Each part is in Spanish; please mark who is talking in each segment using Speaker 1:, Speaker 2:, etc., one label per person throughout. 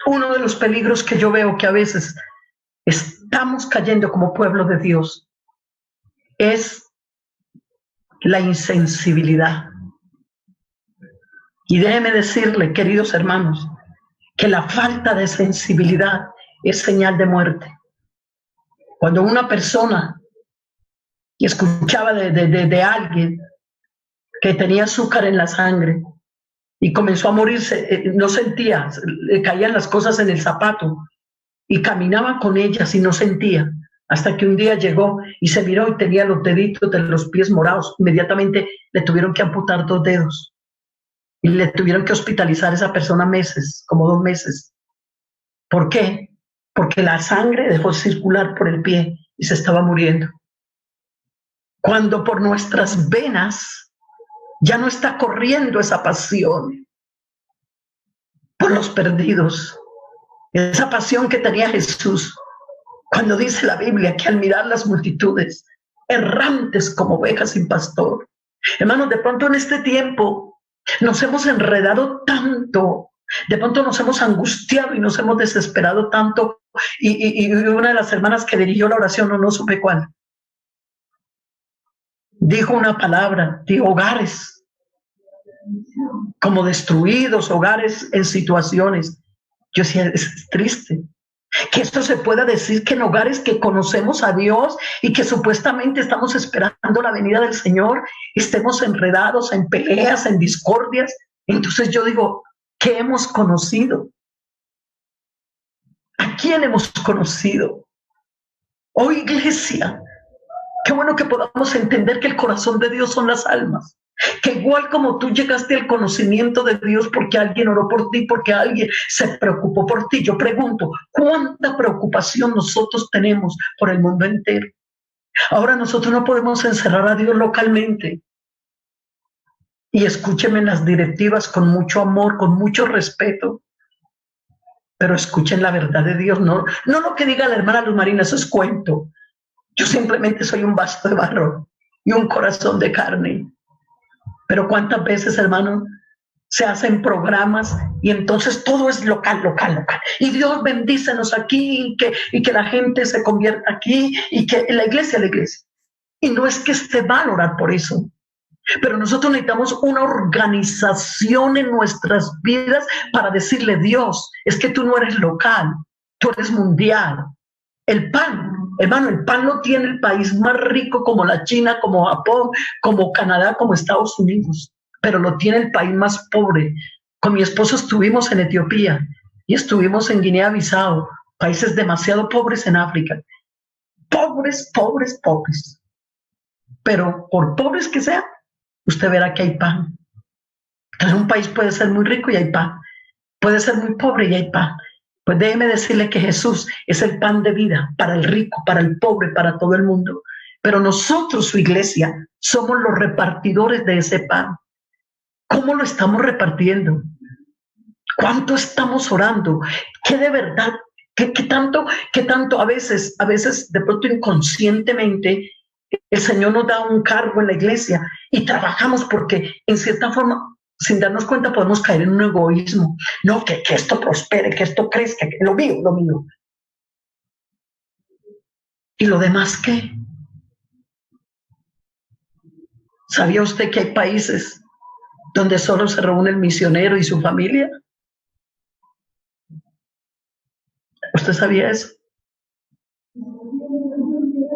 Speaker 1: Uno de los peligros que yo veo que a veces estamos cayendo como pueblo de Dios es la insensibilidad. Y déjeme decirle, queridos hermanos, que la falta de sensibilidad es señal de muerte. Cuando una persona escuchaba de alguien que tenía azúcar en la sangre y comenzó a morirse, no sentía, le caían las cosas en el zapato y caminaba con ellas y no sentía, hasta que un día llegó y se miró y tenía los deditos de los pies morados. Inmediatamente le tuvieron que amputar 2 dedos y le tuvieron que hospitalizar a esa persona meses, como 2 meses. ¿Por qué? Porque la sangre dejó circular por el pie y se estaba muriendo. Cuando por nuestras venas ya no está corriendo esa pasión por los perdidos, esa pasión que tenía Jesús, cuando dice la Biblia que al mirar las multitudes, errantes como ovejas sin pastor. Hermanos, de pronto en este tiempo nos hemos enredado tanto, de pronto nos hemos angustiado y nos hemos desesperado tanto, y una de las hermanas que dirigió la oración, no supe cuál, dijo una palabra, dijo hogares como destruidos, hogares en situaciones. Yo decía, es triste que esto se pueda decir, que en hogares que conocemos a Dios y que supuestamente estamos esperando la venida del Señor, estemos enredados en peleas, en discordias. Entonces yo digo, ¿qué hemos conocido? ¿A quién hemos conocido? Oh, iglesia, qué bueno que podamos entender que el corazón de Dios son las almas. Que igual como tú llegaste al conocimiento de Dios porque alguien oró por ti, porque alguien se preocupó por ti, yo pregunto, ¿cuánta preocupación nosotros tenemos por el mundo entero? Ahora nosotros no podemos encerrar a Dios localmente. Y escúchenme las directivas con mucho amor, con mucho respeto, pero escuchen la verdad de Dios, no lo que diga la hermana Luz Marina, eso es cuento. Yo simplemente soy un vaso de barro y un corazón de carne. Pero cuántas veces, hermano, se hacen programas y entonces todo es local. Y Dios bendícenos aquí y que la gente se convierta aquí y que la iglesia. Y no es que esté mal orar por eso, pero nosotros necesitamos una organización en nuestras vidas para decirle, Dios, es que tú no eres local, tú eres mundial. El pan, hermano, el pan lo tiene el país más rico como la China, como Japón, como Canadá, como Estados Unidos, pero lo tiene el país más pobre. Con mi esposo estuvimos en Etiopía y estuvimos en Guinea-Bissau, países demasiado pobres en África. Pobres. Pero por pobres que sean, usted verá que hay pan. Entonces un país puede ser muy rico y hay pan. Puede ser muy pobre y hay pan. Pues déjeme decirle que Jesús es el pan de vida para el rico, para el pobre, para todo el mundo. Pero nosotros, su iglesia, somos los repartidores de ese pan. ¿Cómo lo estamos repartiendo? ¿Cuánto estamos orando? ¿Qué de verdad? ¿Qué tanto a veces de pronto inconscientemente el Señor nos da un cargo en la iglesia y trabajamos porque en cierta forma, sin darnos cuenta, podemos caer en un egoísmo? No, que esto prospere, que esto crezca, que lo mío. ¿Y lo demás qué? ¿Sabía usted que hay países donde solo se reúne el misionero y su familia? ¿Usted sabía eso?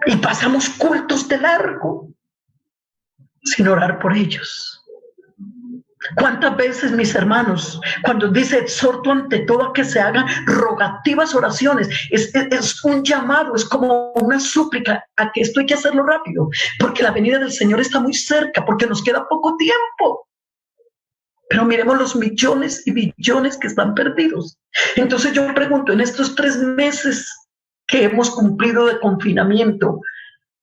Speaker 1: Y pasamos cultos de largo sin orar por ellos. ¿Cuántas veces, mis hermanos, cuando dice exhorto ante todo a que se hagan rogativas oraciones, es un llamado, es como una súplica a que esto hay que hacerlo rápido, porque la venida del Señor está muy cerca, porque nos queda poco tiempo? Pero miremos los millones y billones que están perdidos. Entonces yo me pregunto, en estos 3 meses que hemos cumplido de confinamiento,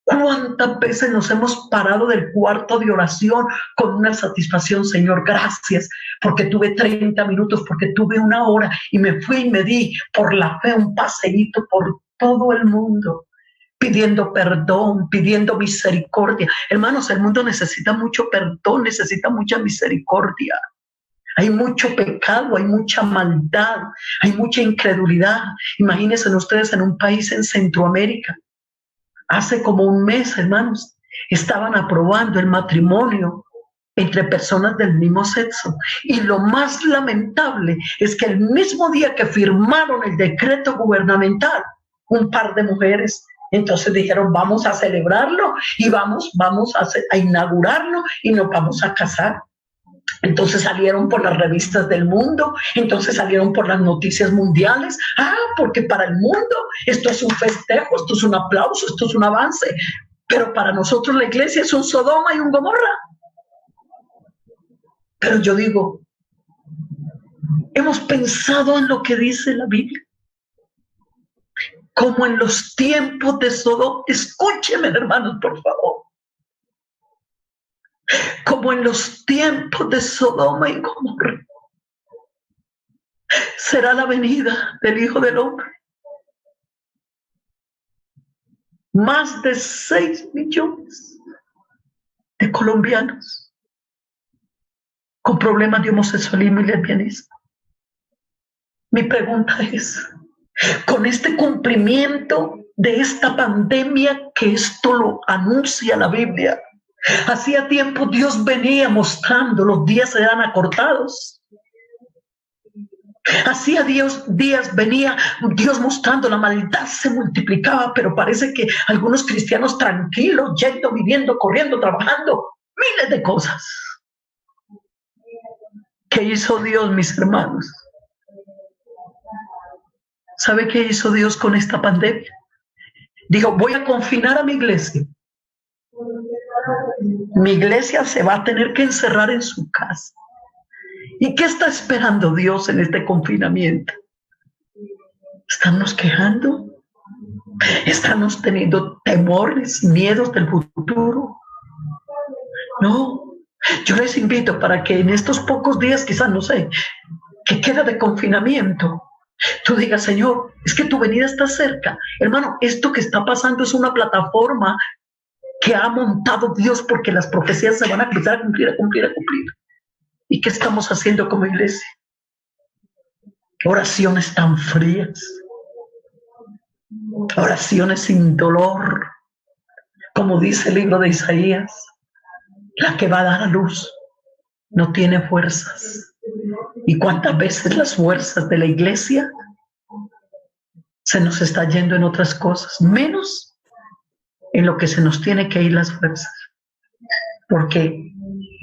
Speaker 1: ¿cuántas veces nos hemos parado del cuarto de oración con una satisfacción? Señor, gracias, porque tuve 30 minutos, porque tuve 1 hora y me fui y me di por la fe un paseíto por todo el mundo, pidiendo perdón, pidiendo misericordia. Hermanos, el mundo necesita mucho perdón, necesita mucha misericordia. Hay mucho pecado, hay mucha maldad, hay mucha incredulidad. Imagínense ustedes en un país en Centroamérica. Hace como un mes, hermanos, estaban aprobando el matrimonio entre personas del mismo sexo. Y lo más lamentable es que el mismo día que firmaron el decreto gubernamental, un par de mujeres entonces dijeron, vamos a celebrarlo y vamos a inaugurarlo y nos vamos a casar. Entonces salieron por las revistas del mundo, entonces salieron por las noticias mundiales. Porque para el mundo esto es un festejo, esto es un aplauso, esto es un avance. Pero para nosotros la iglesia es un Sodoma y un Gomorra. Pero yo digo, hemos pensado en lo que dice la Biblia. Como en los tiempos de Sodoma, escúcheme, hermanos, por favor. Como en los tiempos de Sodoma y Gomorra, será la venida del Hijo del Hombre. Más de 6 millones de colombianos con problemas de homosexualismo y lesbianismo. Mi pregunta es, con este cumplimiento de esta pandemia, que esto lo anuncia la Biblia, hacía tiempo Dios venía mostrando, los días eran acortados. Hacía días venía Dios mostrando, la maldad se multiplicaba, pero parece que algunos cristianos tranquilos, yendo, viviendo, corriendo, trabajando, miles de cosas. ¿Qué hizo Dios, mis hermanos? ¿Sabe qué hizo Dios con esta pandemia? Dijo, voy a confinar a mi iglesia. Mi iglesia se va a tener que encerrar en su casa. ¿Y qué está esperando Dios en este confinamiento? ¿Estamos quejando? ¿Estamos teniendo temores, miedos del futuro? No. Yo les invito para que en estos pocos días, quizás, no sé, que queda de confinamiento, tú digas, Señor, es que tu venida está cerca. Hermano, esto que está pasando es una plataforma que ha montado Dios porque las profecías se van a empezar a cumplir, a cumplir, a cumplir. ¿Y qué estamos haciendo como iglesia? Oraciones tan frías, oraciones sin dolor, como dice el libro de Isaías, la que va a dar a luz no tiene fuerzas. ¿Y cuántas veces las fuerzas de la iglesia se nos está yendo en otras cosas, menos en lo que se nos tiene que ir las fuerzas? Porque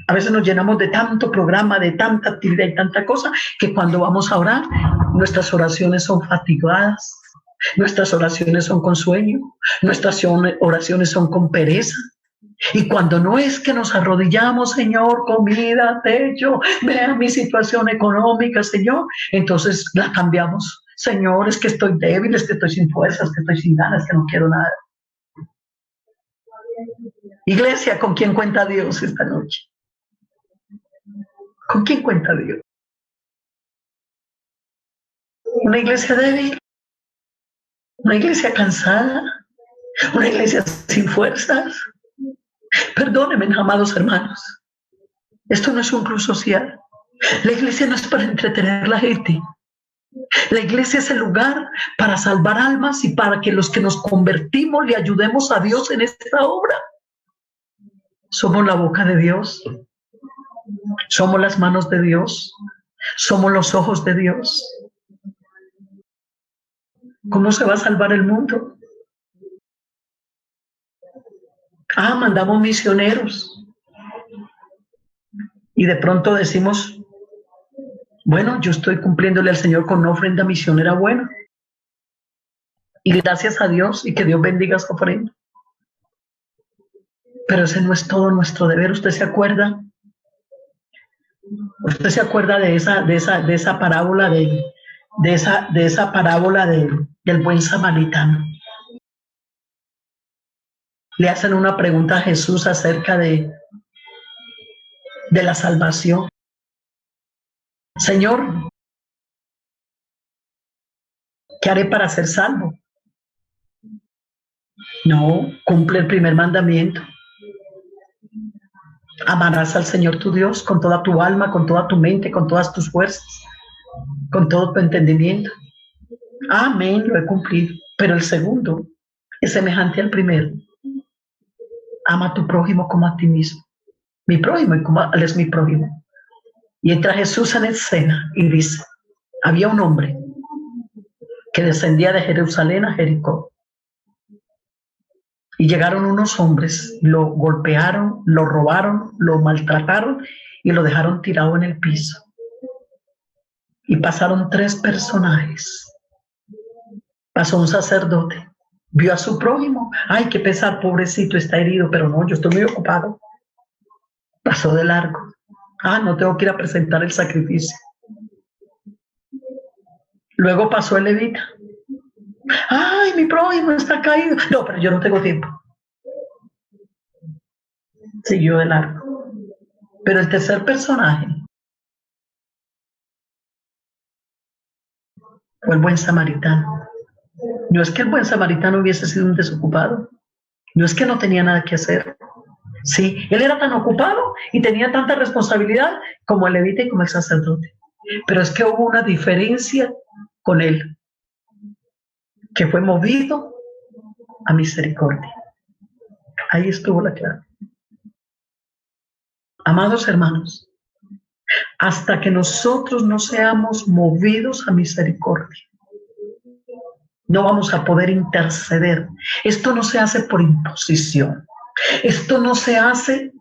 Speaker 1: a veces nos llenamos de tanto programa, de tanta actividad y tanta cosa, que cuando vamos a orar, nuestras oraciones son fatigadas, nuestras oraciones son con sueño, nuestras oraciones son con pereza. Y cuando no es que nos arrodillamos, Señor, comida, techo, vea mi situación económica, Señor, entonces la cambiamos. Señor, es que estoy débil, es que estoy sin fuerzas, es que estoy sin ganas, es que no quiero nada. Iglesia, ¿con quién cuenta Dios esta noche? ¿Con quién cuenta Dios? ¿Una iglesia débil? ¿Una iglesia cansada? ¿Una iglesia sin fuerzas? Perdónenme, amados hermanos. Esto no es un club social. La iglesia no es para entretener a la gente. La iglesia es el lugar para salvar almas y para que los que nos convertimos le ayudemos a Dios en esta obra. Somos la boca de Dios. Somos las manos de Dios. Somos los ojos de Dios. ¿Cómo se va a salvar el mundo? Mandamos misioneros. Y de pronto decimos, bueno, yo estoy cumpliéndole al Señor con una ofrenda misionera buena. Y gracias a Dios y que Dios bendiga su ofrenda. Pero ese no es todo nuestro deber. ¿Usted se acuerda? ¿Usted se acuerda de esa parábola de esa parábola del buen samaritano? Le hacen una pregunta a Jesús acerca de la salvación. Señor, ¿qué haré para ser salvo? No, cumple el primer mandamiento. Amarás al Señor tu Dios con toda tu alma, con toda tu mente, con todas tus fuerzas, con todo tu entendimiento. Amén, lo he cumplido. Pero el segundo es semejante al primero. Ama a tu prójimo como a ti mismo. Mi prójimo y como él es mi prójimo. Y entra Jesús en escena y dice, había un hombre que descendía de Jerusalén a Jericó. Y llegaron unos hombres, lo golpearon, lo robaron, lo maltrataron y lo dejaron tirado en el piso. Y pasaron 3 personajes. Pasó un sacerdote, vio a su prójimo. Ay, qué pesar, pobrecito, está herido, pero no, yo estoy muy ocupado. Pasó de largo. Ah, no tengo que ir a presentar el sacrificio. Luego pasó el levita. Ay, mi prójimo está caído. No, pero yo no tengo tiempo. Siguió de largo. Pero el tercer personaje fue el buen samaritano. No es que el buen samaritano hubiese sido un desocupado. No es que no tenía nada que hacer. Sí, él era tan ocupado y tenía tanta responsabilidad como el levita y como el sacerdote. Pero es que hubo una diferencia con él, que fue movido a misericordia. Ahí estuvo la clave. Amados hermanos, hasta que nosotros no seamos movidos a misericordia, no vamos a poder interceder. Esto no se hace por imposición. Esto no se hace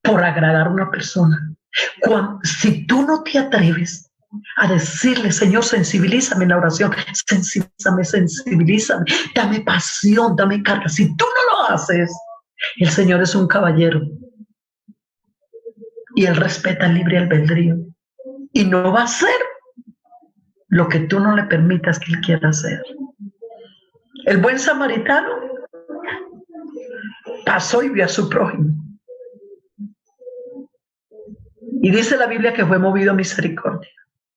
Speaker 1: por agradar a una persona. Si tú no te atreves a decirle, Señor, sensibilízame en la oración, sensibilízame, dame pasión, dame carga. Si tú no lo haces, el Señor es un caballero y Él respeta el libre albedrío y no va a hacer lo que tú no le permitas que Él quiera hacer. El buen samaritano pasó y vio a su prójimo. Y dice la Biblia que fue movido a misericordia.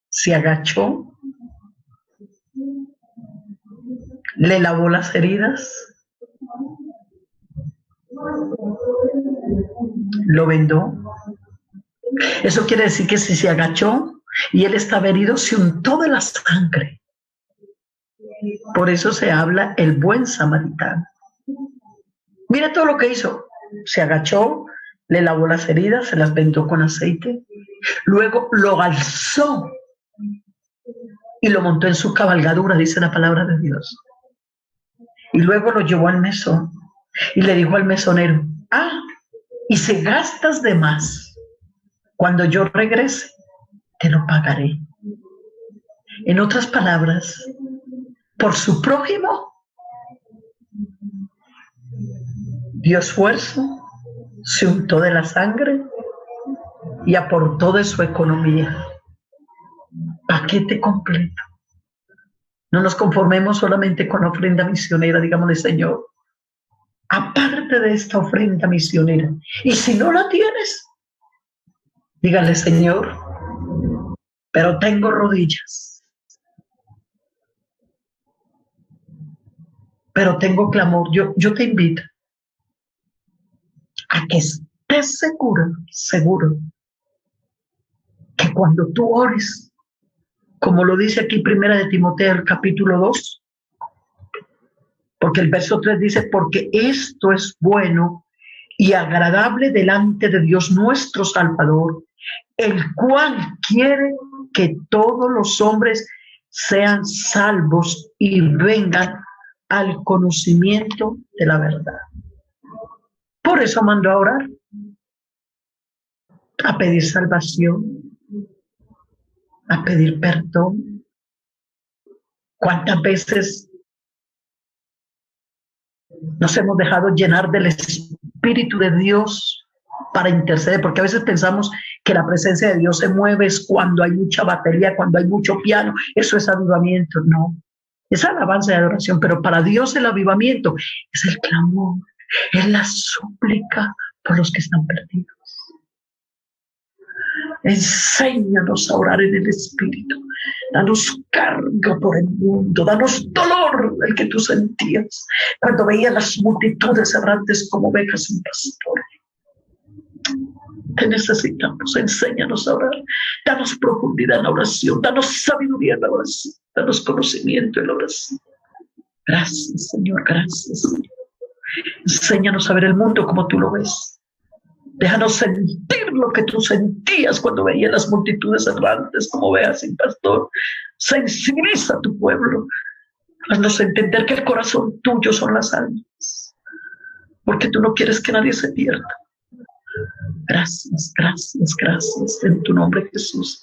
Speaker 1: Se agachó, le lavó las heridas, lo vendó. Eso quiere decir que si se agachó y él estaba herido, se untó de la sangre. Por eso se habla el buen samaritano. Mira todo lo que hizo. Se agachó, le lavó las heridas, se las vendó con aceite. Luego lo alzó y lo montó en su cabalgadura, dice la palabra de Dios. Y luego lo llevó al mesón y le dijo al mesonero, y si gastas de más, cuando yo regrese, te lo pagaré. En otras palabras, por su prójimo, dio esfuerzo, se untó de la sangre y aportó de su economía. Paquete completo. No nos conformemos solamente con la ofrenda misionera, digámosle, Señor, aparte de esta ofrenda misionera, y si no la tienes, dígale, Señor, pero tengo rodillas, pero tengo clamor. Yo te invito a que estés seguro, que cuando tú ores, como lo dice aquí Primera de Timoteo, el capítulo 2, porque el verso 3 dice, porque esto es bueno y agradable delante de Dios nuestro Salvador, el cual quiere que todos los hombres sean salvos y vengan al conocimiento de la verdad. Por eso mandó a orar, a pedir salvación, a pedir perdón. ¿Cuántas veces nos hemos dejado llenar del Espíritu de Dios para interceder? Porque a veces pensamos que la presencia de Dios se mueve es cuando hay mucha batería, cuando hay mucho piano. Eso es avivamiento. No, es alabanza y adoración, pero para Dios el avivamiento es el clamor, es la súplica por los que están perdidos. Enséñanos a orar en el Espíritu. Danos carga por el mundo. Danos dolor, el que tú sentías cuando veías las multitudes errantes como ovejas sin pastor. Te necesitamos, enséñanos a orar. Danos profundidad en la oración, danos sabiduría en la oración, danos conocimiento en la oración. Gracias, Señor, gracias, Señor. Enséñanos a ver el mundo como tú lo ves. Déjanos sentir lo que tú sentías cuando veías las multitudes errantes como ovejas sin pastor. Sensibiliza a tu pueblo. Haznos entender que el corazón tuyo son las almas, porque tú no quieres que nadie se pierda. Gracias, gracias, gracias. En tu nombre, Jesús.